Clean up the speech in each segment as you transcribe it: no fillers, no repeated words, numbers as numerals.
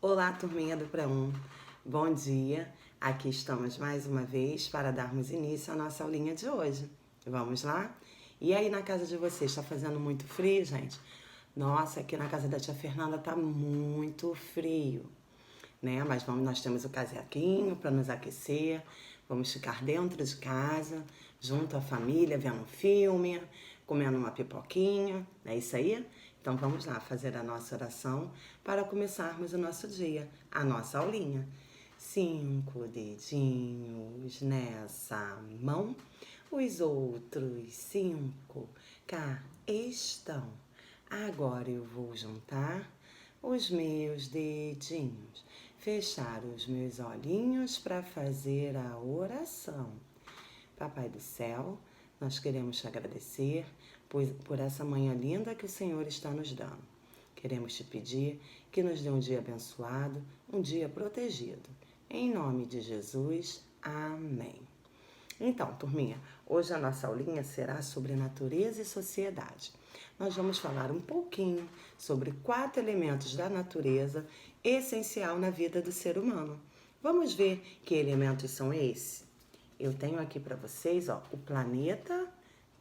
Olá, turminha do Pré-1. Bom dia. Aqui estamos mais uma vez para darmos início à nossa aulinha de hoje. Vamos lá? E aí na casa de vocês, está fazendo muito frio, gente? Nossa, aqui na casa da tia Fernanda tá muito frio, né? Mas nós temos o casaquinho para nos aquecer. Vamos ficar dentro de casa, junto à família, vendo um filme, comendo uma pipoquinha. É isso aí? Então vamos lá fazer a nossa oração para começarmos o nosso dia, a nossa aulinha. 5 dedinhos nessa mão, os outros 5 cá estão. Agora eu vou juntar os meus dedinhos, fechar os meus olhinhos para fazer a oração. Papai do céu, nós queremos te agradecer por essa manhã linda que o Senhor está nos dando. Queremos te pedir que nos dê um dia abençoado, um dia protegido. Em nome de Jesus, amém. Então, turminha, hoje a nossa aulinha será sobre natureza e sociedade. Nós vamos falar um pouquinho sobre 4 elementos da natureza essencial na vida do ser humano. Vamos ver que elementos são esses? Eu tenho aqui para vocês, o planeta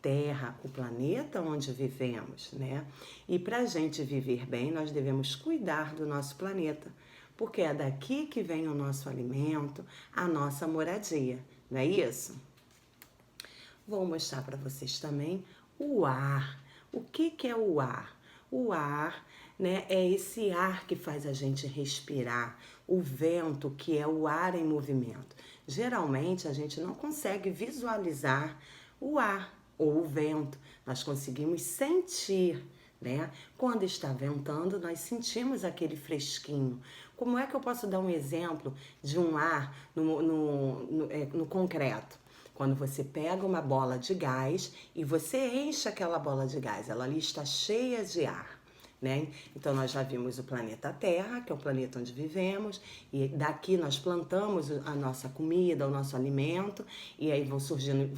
Terra, o planeta onde vivemos, né? E para a gente viver bem, nós devemos cuidar do nosso planeta, porque é daqui que vem o nosso alimento, a nossa moradia, não é isso? Vou mostrar para vocês também o ar. O que é o ar? O ar, né, é esse ar que faz a gente respirar, o vento, que é o ar em movimento. Geralmente a gente não consegue visualizar o ar ou o vento, nós conseguimos sentir, né? Quando está ventando, nós sentimos aquele fresquinho. Como é que eu posso dar um exemplo de um ar no concreto? Quando você pega uma bola de gás e você enche aquela bola de gás, ela ali está cheia de ar, né? Então nós já vimos o planeta Terra, que é o planeta onde vivemos, e daqui nós plantamos a nossa comida, o nosso alimento, e aí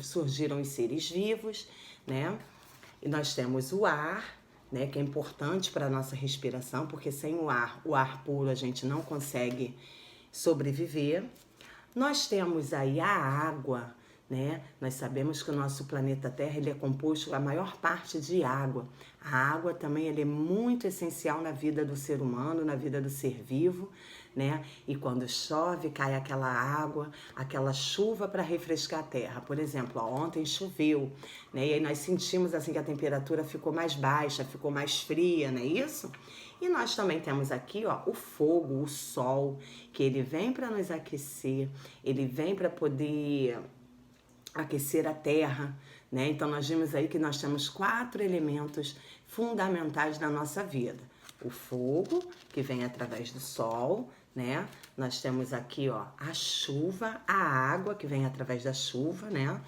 surgiram os seres vivos, né? E nós temos o ar, né, que é importante para a nossa respiração, porque sem o ar puro a gente não consegue sobreviver. Nós temos aí a água, né? Nós sabemos que o nosso planeta Terra ele é composto a maior parte de água. A água também ele é muito essencial na vida do ser humano, na vida do ser vivo, né? E quando chove, cai aquela água, aquela chuva para refrescar a terra. Por exemplo, ontem choveu, né? E aí nós sentimos assim que a temperatura ficou mais baixa, ficou mais fria, não é isso? E nós também temos aqui, o fogo, o sol, que ele vem para nos aquecer, ele vem para poder aquecer a terra, né? Então nós vimos aí que nós temos 4 elementos fundamentais na nossa vida. O fogo, que vem através do sol, né? Nós temos aqui, a chuva, a água, que vem através da chuva, né?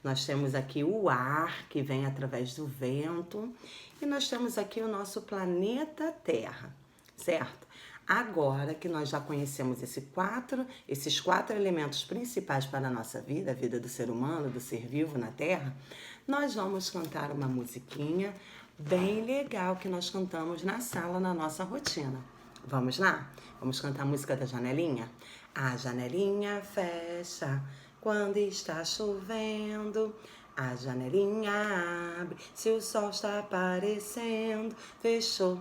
Nós temos aqui o ar, que vem através do vento. E nós temos aqui o nosso planeta Terra, certo? Agora que nós já conhecemos esses quatro elementos principais para a nossa vida, a vida do ser humano, do ser vivo na Terra, nós vamos cantar uma musiquinha bem legal que nós cantamos na sala, na nossa rotina. Vamos lá? Vamos cantar a música da janelinha? A janelinha fecha quando está chovendo. A janelinha abre se o sol está aparecendo. Fechou,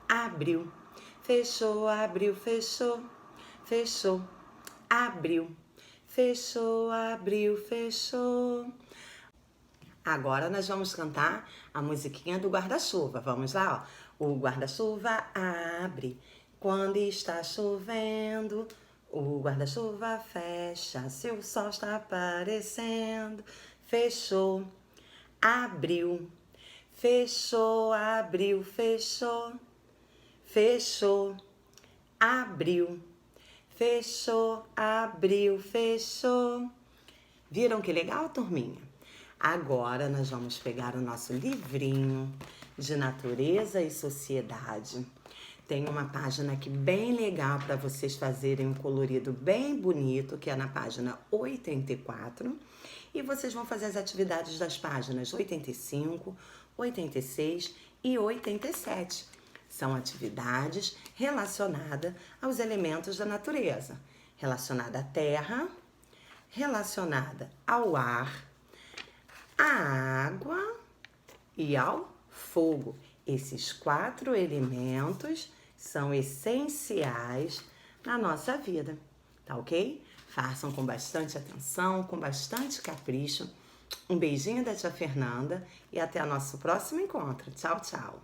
abriu. Fechou, abriu, fechou, fechou, abriu, fechou, abriu, fechou. Agora nós vamos cantar a musiquinha do guarda-chuva. Vamos lá, O guarda-chuva abre quando está chovendo. O guarda-chuva fecha se o sol está aparecendo. Fechou, abriu, fechou, abriu, fechou. Fechou, abriu, fechou, abriu, fechou. Viram que legal, turminha? Agora nós vamos pegar o nosso livrinho de natureza e sociedade. Tem uma página aqui bem legal para vocês fazerem um colorido bem bonito, que é na página 84. E vocês vão fazer as atividades das páginas 85, 86 e 87. São atividades relacionadas aos elementos da natureza, relacionada à terra, relacionada ao ar, à água e ao fogo. Esses 4 elementos são essenciais na nossa vida, tá ok? Façam com bastante atenção, com bastante capricho. Um beijinho da tia Fernanda e até o nosso próximo encontro. Tchau, tchau!